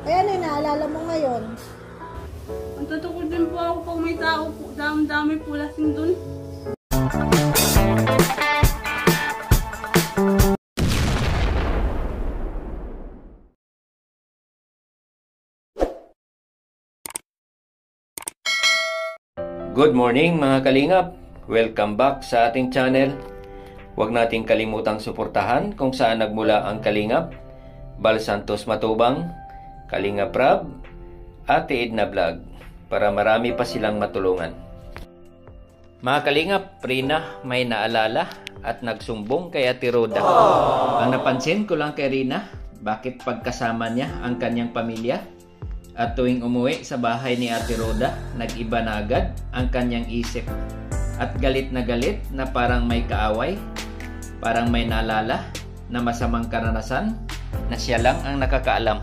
Kaya ano yung naalala mo ngayon? Ang tatakot din po ako pag may tao po. Dami po lasing dun. Good morning mga kalingap! Welcome back sa ating channel. Huwag nating kalimutang suportahan kung saan nagmula ang Kalingap, Bal Santos Matubang, Kalingap Rab, Ate Edna Vlog para marami pa silang matulungan. Mga kalingap, Rina may naalala at nagsumbong kay Ate Roda. Ang napansin ko lang kay Rina, bakit pagkasama niya ang kanyang pamilya at tuwing umuwi sa bahay ni Ate Roda, nag-iba na agad ang kanyang isip. At galit na parang may kaaway, parang may naalala na masamang karanasan na siya lang ang nakakaalam.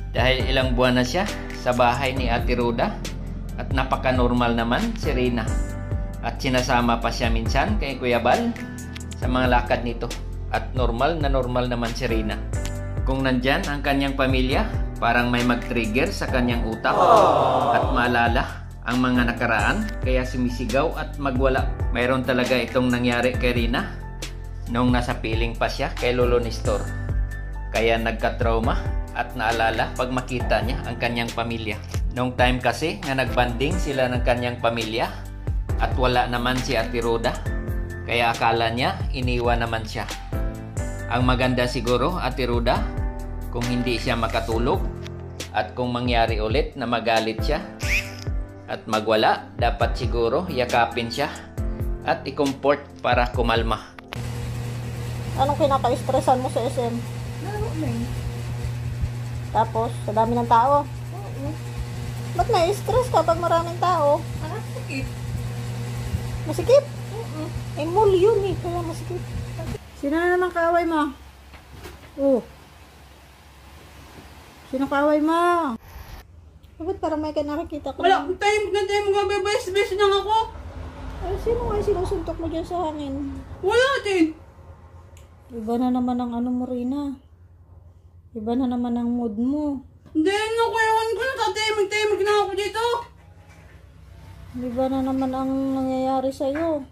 Dahil ilang buwan na siya sa bahay ni Ate Roda at napaka-normal naman si Rina. At sinasama pa siya minsan kay Kuya Bal sa mga lakad nito. At normal naman si Rina. Kung nandyan ang kanyang pamilya, parang may mag-trigger sa kanyang utak at maalala ang mga nakaraan kaya sumisigaw at magwala. Mayroon talaga itong nangyari kay Rina nung nasa piling pa siya kay Lolo Nestor. Kaya nagka-trauma at naalala pag makita niya ang kanyang pamilya. Nung time kasi nga nagbanding sila ng kanyang pamilya at wala naman si Ate Roda, kaya akala niya iniwan naman siya. Ang maganda siguro, Ate Roda, kung hindi siya makatulog at kung mangyari ulit na magalit siya at magwala, dapat siguro yakapin siya at i-comfort para kumalma. Anong kinaka-stressan mo sa SM? Tapos, sa dami ng tao? Oo. Ba't na-stress ka pag maraming tao? Sakit. Masikip? Oo. Eh, mall yun eh, kaya masikip. Sino na naman kaaway mo? Oh. Sino kaaway mo? Bakit parang may nakikita ko? Wala, time nga bebes lang ako. Ay, sino nga sinusuntok mo dyan sa hangin? Wala din. Iba na naman ang ano mo, Rina. Iba na naman ang mood mo. Hindi, ewan ko na, tatahimik na ako dito. Iba na naman ang nangyayari sa'yo.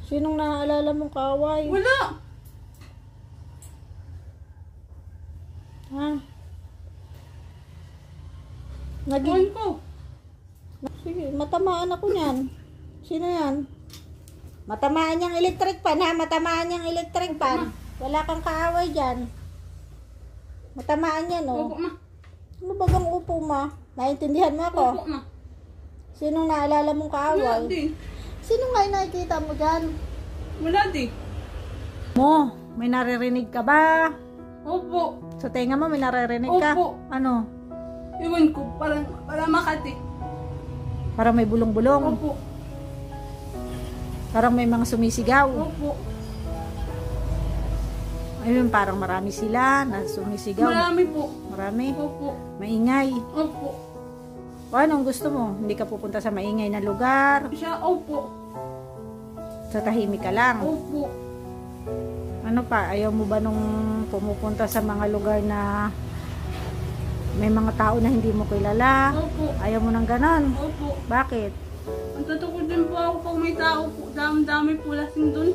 Sinong naaalala mong kaaway? Wala. Ha? Ewan ko. Sige, matamaan ako niyan. Sino yan? Matamaan niyang electric pan, ha? Matamaan niyang electric pan. Wala kang kaaway dyan. Matamaan yan, oh. Opo, ma. Ano bagang upo, ma? Naintindihan mo ako? Opo, ma. Sinong naalala mong kaaway? Wala din. Sino nga yung nakikita mo dyan? Wala din. Mo, may naririnig ka ba? Opo. Sa tenga mo, may naririnig ka? Opo. Ano? Ewan ko, parang Makati. Parang may bulong-bulong. Opo. Parang may mga sumisigaw. Opo. Ayun, parang marami sila na sumisigaw. Marami po. Marami? Opo. Maingay. Opo. O anong gusto mo? Hindi ka pupunta sa maingay na lugar? Siya, opo. Sa tahimik ka lang? Opo. Ano pa? Ayaw mo ba nung pumupunta sa mga lugar na may mga tao na hindi mo kilala? Opo. Ayaw mo nang ganon? Opo. Bakit? Ang tatakot din po ako pag may tao po. Dami po lasing dun.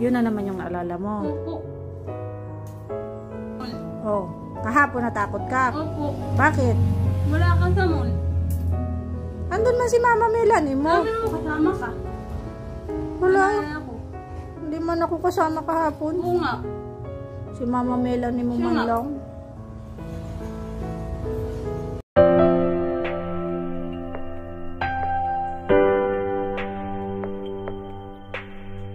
Yun na naman yung naalala mo. Opo. Oh, kahapon natakot ka. Opo. Bakit? Wala ka sa mall. Andun man si Mama Melanie mo. Sabi mo kasama ka. Wala. Wala ako. Hindi man ako kasama kahapon. Oo nga. Si Mama Melanie mo Siya man nga. lang.